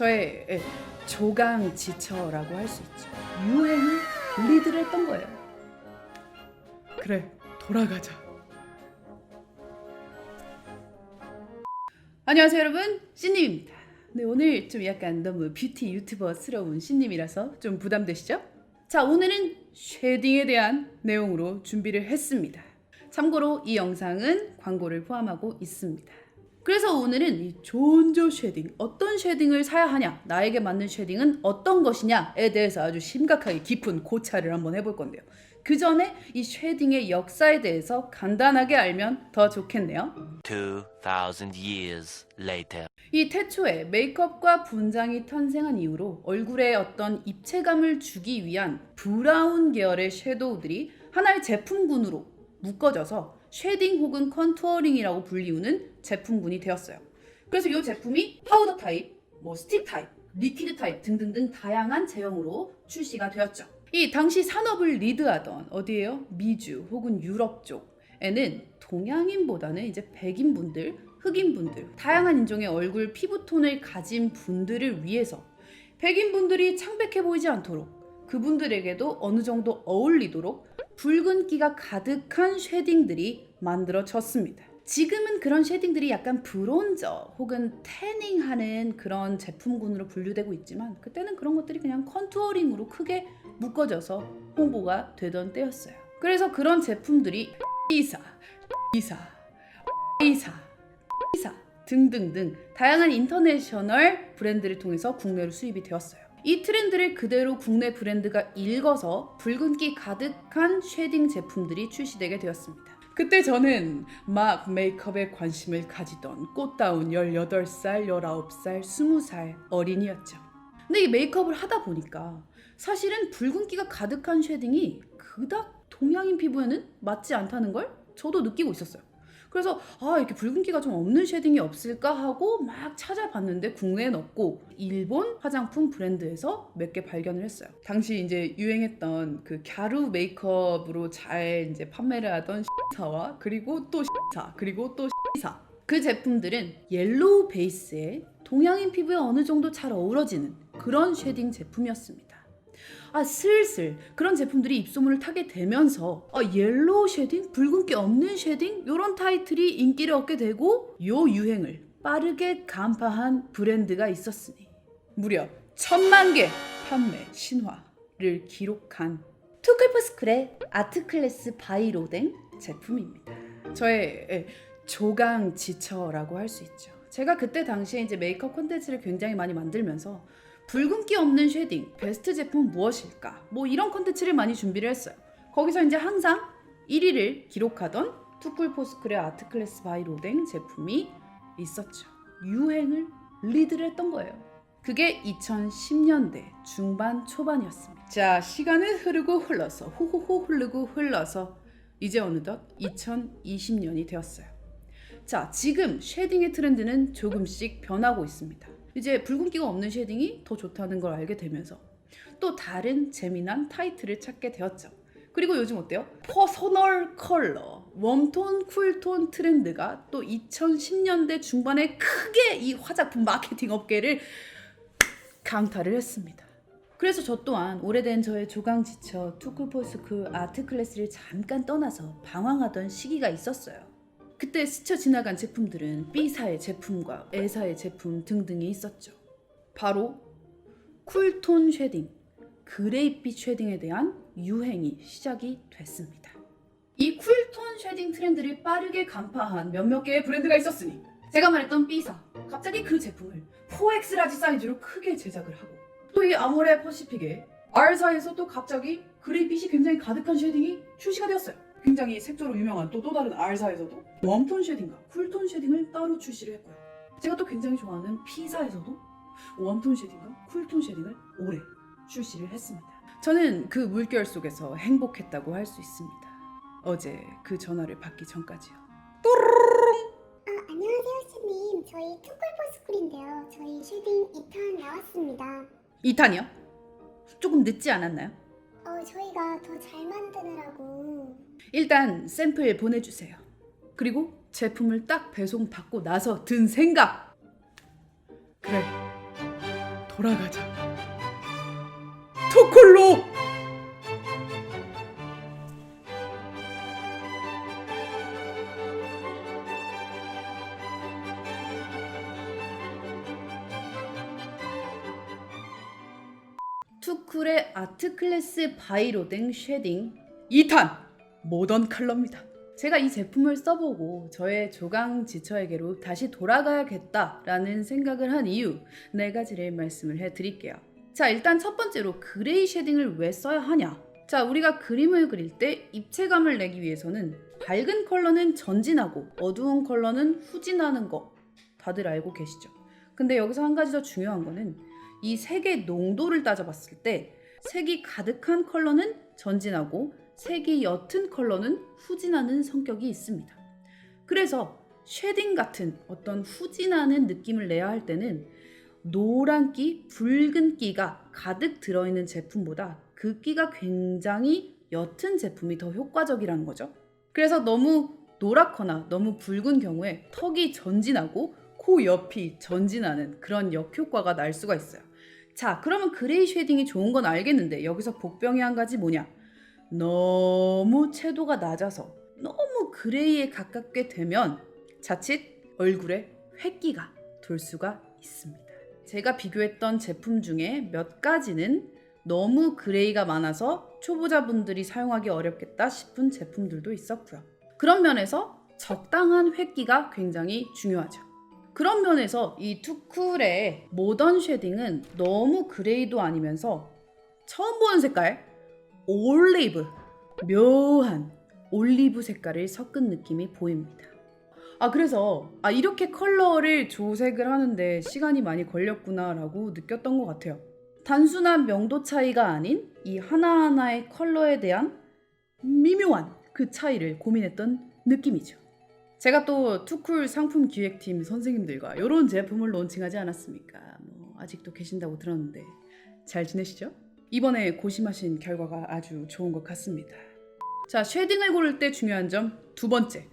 저의 조강지처라고 할 수 있죠. 유행을 리드를 했던 거예요. 그래, 돌아가자. 안녕하세요 여러분, 신님입니다. 네, 오늘 좀 약간 너무 뷰티 유튜버스러운 신님이라서 좀 부담되시죠? 자, 오늘은 쉐딩에 대한 내용으로 준비를 했습니다. 참고로 이 영상은 광고를 포함하고 있습니다. 그래서 오늘은 이 존조 쉐딩, 어떤 쉐딩을 사야 하냐, 나에게 맞는 쉐딩은 어떤 것이냐에 대해서 아주 심각하게 깊은 고찰을 한번 해볼 건데요. 그 전에 이 쉐딩의 역사에 대해서 간단하게 알면 더 좋겠네요. 2000 years later. 이 태초에 메이크업과 분장이 탄생한 이후로 얼굴에 어떤 입체감을 주기 위한 브라운 계열의 섀도우들이 하나의 제품군으로 묶어져서 쉐딩 혹은 컨투어링이라고 불리우는 제품군이 되었어요. 그래서 이 제품이 파우더 타입, 스틱 타입, 리퀴드 타입 등등등 다양한 제형으로 출시가 되었죠. 이 당시 산업을 리드하던 어디예요? 미주 혹은 유럽 쪽에는 동양인보다는 이제 백인분들, 흑인분들, 다양한 인종의 얼굴 피부톤을 가진 분들을 위해서 백인분들이 창백해 보이지 않도록 그분들에게도 어느 정도 어울리도록 붉은기가 가득한 쉐딩들이 만들어졌습니다. 지금은 그런 쉐딩들이 약간 브론저 혹은 태닝하는 그런 제품군으로 분류되고 있지만 그때는 그런 것들이 그냥 컨투어링으로 크게 묶어져서 홍보가 되던 때였어요. 그래서 그런 제품들이 이사 등등등 다양한 인터내셔널 브랜드를 통해서 국내로 수입이 되었어요. 이 트렌드를 그대로 국내 브랜드가 읽어서 붉은기 가득한 쉐딩 제품들이 출시되게 되었습니다. 그때 저는 막 메이크업에 관심을 가지던 꽃다운 18살, 19살, 20살 어린이였죠. 근데 이 메이크업을 하다 보니까 사실은 붉은기가 가득한 쉐딩이 그닥 동양인 피부에는 맞지 않다는 걸 저도 느끼고 있었어요. 그래서 이렇게 붉은기가 좀 없는 쉐딩이 없을까 하고 막 찾아봤는데 국내엔 없고 일본 화장품 브랜드에서 몇 개 발견을 했어요. 당시 이제 유행했던 그 갸루 메이크업으로 잘 이제 판매를 하던 사와 그리고 또 사 그리고 또 사. 그 제품들은 옐로우 베이스에 동양인 피부에 어느 정도 잘 어우러지는 그런 쉐딩 제품이었습니다. 슬슬 그런 제품들이 입소문을 타게 되면서 옐로우 쉐딩, 붉은기 없는 쉐딩 이런 타이틀이 인기를 얻게 되고 요 유행을 빠르게 간파한 브랜드가 있었으니 무려 1000만 개 판매 신화를 기록한 투쿨포스쿨의 아트클래스 바이로댕 제품입니다. 저의 조강지처라고 할 수 있죠. 제가 그때 당시에 이제 메이크업 콘텐츠를 굉장히 많이 만들면서 붉은기 없는 쉐딩, 베스트 제품 무엇일까? 이런 콘텐츠를 많이 준비를 했어요. 거기서 이제 항상 1위를 기록하던 투쿨포스쿨의 아트클래스 바이로댕 제품이 있었죠. 유행을 리드를 했던 거예요. 그게 2010년대 중반 초반이었습니다. 자, 시간은 흐르고 흘러서 호호호 흐르고 흘러서 이제 어느덧 2020년이 되었어요. 자, 지금 쉐딩의 트렌드는 조금씩 변하고 있습니다. 이제 붉은기가 없는 쉐딩이 더 좋다는 걸 알게 되면서 또 다른 재미난 타이틀을 찾게 되었죠. 그리고 요즘 어때요? 퍼스널 컬러, 웜톤, 쿨톤 트렌드가 또 2010년대 중반에 크게 이 화장품 마케팅 업계를 강타를 했습니다. 그래서 저 또한 오래된 저의 조강지처 투쿨포스쿨 아트클래스를 잠깐 떠나서 방황하던 시기가 있었어요. 그때 스쳐 지나간 제품들은 B사의 제품과 A사의 제품 등등이 있었죠. 바로 쿨톤 쉐딩, 그레이빛 쉐딩에 대한 유행이 시작이 됐습니다. 이 쿨톤 쉐딩 트렌드를 빠르게 간파한 몇몇 개의 브랜드가 있었으니 제가 말했던 B사, 갑자기 그 제품을 4X 라지 사이즈로 크게 제작을 하고 또 이 아모레 퍼시픽의 R사에서 또 갑자기 그레이빛이 굉장히 가득한 쉐딩이 출시가 되었어요. 굉장히 색조로 유명한 또 다른 R사에서도 웜톤 쉐딩과 쿨톤 쉐딩을 따로 출시를 했고요. 제가 또 굉장히 좋아하는 P사에서도 웜톤 쉐딩과 쿨톤 쉐딩을 올해 출시를 했습니다. 저는 그 물결 속에서 행복했다고 할 수 있습니다. 어제 그 전화를 받기 전까지요. 안녕하세요, 씨님. 저희 투쿨포스쿨인데요. 저희 쉐딩 2탄 나왔습니다. 2탄이요? 조금 늦지 않았나요? 저희가 더 잘 만드느라고. 일단 샘플 보내주세요. 그리고 제품을 딱 배송받고 나서 든 생각. 그래, 돌아가자. 투쿨로! 투쿨의 아트 클래스 바이로댕 쉐딩 2탄 모던 컬러입니다. 제가 이 제품을 써보고 저의 조강 지처에게로 다시 돌아가야겠다라는 생각을 한 이유 4가지를 말씀을 해드릴게요. 자, 일단 첫 번째로 그레이 쉐딩을 왜 써야 하냐? 자, 우리가 그림을 그릴 때 입체감을 내기 위해서는 밝은 컬러는 전진하고 어두운 컬러는 후진하는 거 다들 알고 계시죠? 근데 여기서 한 가지 더 중요한 거는 이 색의 농도를 따져봤을 때 색이 가득한 컬러는 전진하고 색이 옅은 컬러는 후진하는 성격이 있습니다. 그래서 쉐딩 같은 어떤 후진하는 느낌을 내야 할 때는 노란기, 붉은기가 가득 들어있는 제품보다 그 끼가 굉장히 옅은 제품이 더 효과적이라는 거죠. 그래서 너무 노랗거나 너무 붉은 경우에 턱이 전진하고 코 옆이 전진하는 그런 역효과가 날 수가 있어요. 자, 그러면 그레이 쉐딩이 좋은 건 알겠는데 여기서 복병이 한 가지 뭐냐? 너무 채도가 낮아서 너무 그레이에 가깝게 되면 자칫 얼굴에 획기가 돌 수가 있습니다. 제가 비교했던 제품 중에 몇 가지는 너무 그레이가 많아서 초보자분들이 사용하기 어렵겠다 싶은 제품들도 있었고요. 그런 면에서 적당한 획기가 굉장히 중요하죠. 그런 면에서 이 투쿨의 모던 쉐딩은 너무 그레이도 아니면서 처음 보는 색깔 올리브, 묘한 올리브 색깔을 섞은 느낌이 보입니다. 그래서 이렇게 컬러를 조색을 하는데 시간이 많이 걸렸구나 라고 느꼈던 것 같아요. 단순한 명도 차이가 아닌 이 하나하나의 컬러에 대한 미묘한 그 차이를 고민했던 느낌이죠. 제가 또 투쿨 상품 기획팀 선생님들과 이런 제품을 론칭하지 않았습니까? 아직도 계신다고 들었는데 잘 지내시죠? 이번에 고심하신 결과가 아주 좋은 것 같습니다. 자, 쉐딩을 고를 때 중요한 점 두 번째,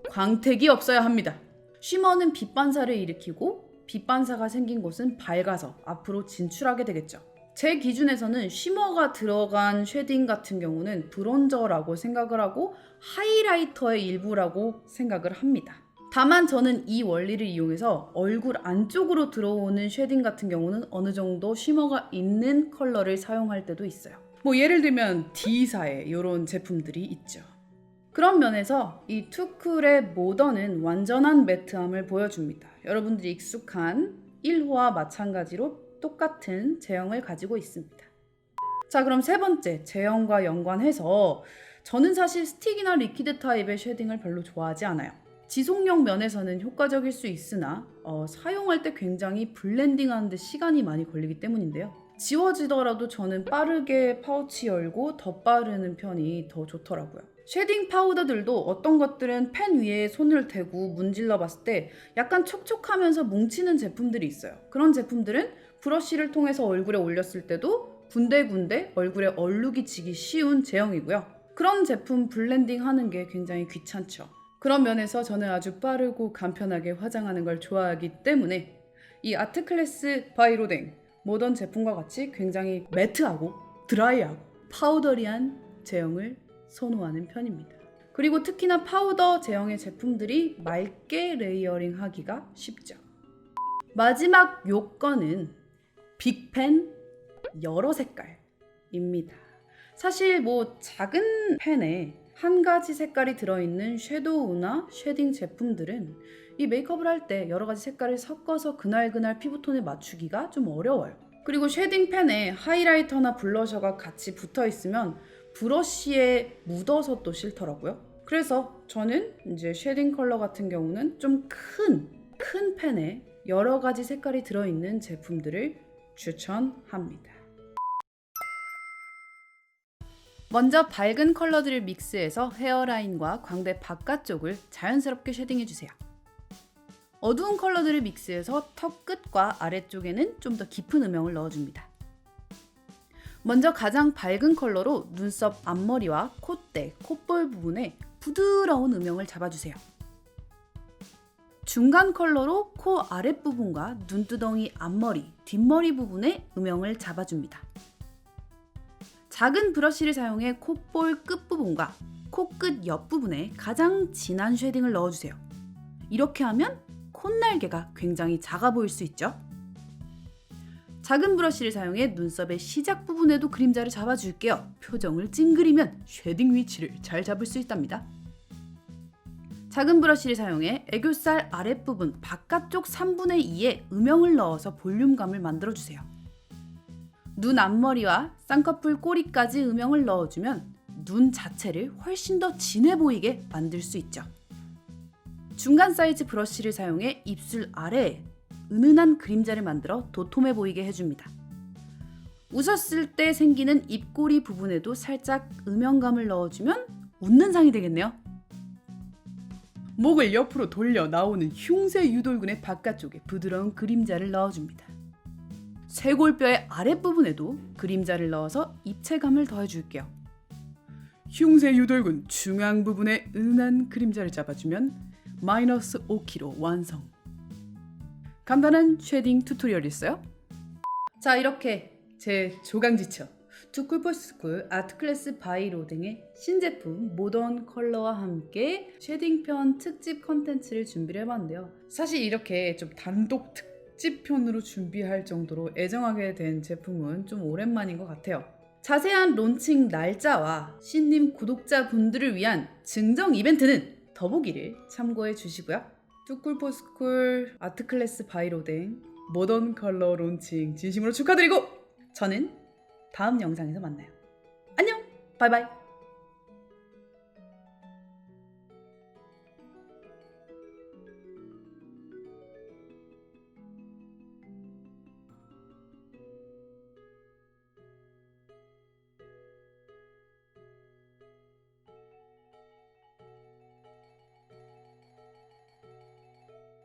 광택이 없어야 합니다. 쉬머는 빛 반사를 일으키고 빛 반사가 생긴 곳은 밝아서 앞으로 진출하게 되겠죠. 제 기준에서는 쉬머가 들어간 쉐딩 같은 경우는 브론저라고 생각을 하고 하이라이터의 일부라고 생각을 합니다. 다만 저는 이 원리를 이용해서 얼굴 안쪽으로 들어오는 쉐딩 같은 경우는 어느 정도 쉬머가 있는 컬러를 사용할 때도 있어요. 예를 들면 D사의 이런 제품들이 있죠. 그런 면에서 이 투쿨의 모던은 완전한 매트함을 보여줍니다. 여러분들이 익숙한 1호와 마찬가지로 똑같은 제형을 가지고 있습니다. 자, 그럼 세 번째, 제형과 연관해서 저는 사실 스틱이나 리퀴드 타입의 쉐딩을 별로 좋아하지 않아요. 지속력 면에서는 효과적일 수 있으나 사용할 때 굉장히 블렌딩하는 데 시간이 많이 걸리기 때문인데요. 지워지더라도 저는 빠르게 파우치 열고 덧바르는 편이 더 좋더라고요. 쉐딩 파우더들도 어떤 것들은 펜 위에 손을 대고 문질러 봤을 때 약간 촉촉하면서 뭉치는 제품들이 있어요. 그런 제품들은 브러쉬를 통해서 얼굴에 올렸을 때도 군데군데 얼굴에 얼룩이 지기 쉬운 제형이고요. 그런 제품 블렌딩 하는 게 굉장히 귀찮죠. 그런 면에서 저는 아주 빠르고 간편하게 화장하는 걸 좋아하기 때문에 이 아트클래스 바이로댕 모던 제품과 같이 굉장히 매트하고 드라이하고 파우더리한 제형을 선호하는 편입니다. 그리고 특히나 파우더 제형의 제품들이 맑게 레이어링 하기가 쉽죠. 마지막 요건은 빅펜 여러 색깔입니다. 사실 작은 펜에 한 가지 색깔이 들어있는 섀도우나 쉐딩 제품들은 이 메이크업을 할 때 여러 가지 색깔을 섞어서 그날그날 피부톤에 맞추기가 좀 어려워요. 그리고 쉐딩 펜에 하이라이터나 블러셔가 같이 붙어 있으면 브러쉬에 묻어서 또 싫더라고요. 그래서 저는 이제 쉐딩 컬러 같은 경우는 좀 큰 펜에 여러 가지 색깔이 들어있는 제품들을 추천합니다. 먼저 밝은 컬러들을 믹스해서 헤어라인과 광대 바깥쪽을 자연스럽게 쉐딩해주세요. 어두운 컬러들을 믹스해서 턱 끝과 아래쪽에는 좀 더 깊은 음영을 넣어줍니다. 먼저 가장 밝은 컬러로 눈썹 앞머리와 콧대, 콧볼 부분에 부드러운 음영을 잡아주세요. 중간 컬러로 코 아랫부분과 눈두덩이 앞머리, 뒷머리 부분에 음영을 잡아줍니다. 작은 브러쉬를 사용해 콧볼 끝부분과 코끝 옆부분에 가장 진한 쉐딩을 넣어주세요. 이렇게 하면 콧날개가 굉장히 작아 보일 수 있죠? 작은 브러쉬를 사용해 눈썹의 시작 부분에도 그림자를 잡아줄게요. 표정을 찡그리면 쉐딩 위치를 잘 잡을 수 있답니다. 작은 브러쉬를 사용해 애교살 아랫부분 바깥쪽 3분의 2에 음영을 넣어서 볼륨감을 만들어주세요. 눈 앞머리와 쌍꺼풀 꼬리까지 음영을 넣어주면 눈 자체를 훨씬 더 진해 보이게 만들 수 있죠. 중간 사이즈 브러쉬를 사용해 입술 아래에 은은한 그림자를 만들어 도톰해 보이게 해줍니다. 웃었을 때 생기는 입꼬리 부분에도 살짝 음영감을 넣어주면 웃는 상이 되겠네요. 목을 옆으로 돌려 나오는 흉쇄 유돌근의 바깥쪽에 부드러운 그림자를 넣어줍니다. 쇄골뼈의 아랫부분에도 그림자를 넣어서 입체감을 더해줄게요. 흉쇄 유돌근 중앙 부분에 은은한 그림자를 잡아주면 마이너스 5kg 완성. 간단한 쉐딩 튜토리얼이었어요. 자, 이렇게 제 조강지처 투쿨포스쿨 아트클래스 바이로댕의 신제품 모던 컬러와 함께 쉐딩편 특집 컨텐츠를 준비를 해봤는데요. 사실 이렇게 좀 단독 특집편으로 준비할 정도로 애정하게 된 제품은 좀 오랜만인 것 같아요. 자세한 론칭 날짜와 신님 구독자분들을 위한 증정 이벤트는 더보기를 참고해 주시고요. 투쿨포스쿨 아트클래스 바이로댕 모던 컬러 론칭 진심으로 축하드리고 저는 다음 영상에서 만나요. 안녕! 바이바이!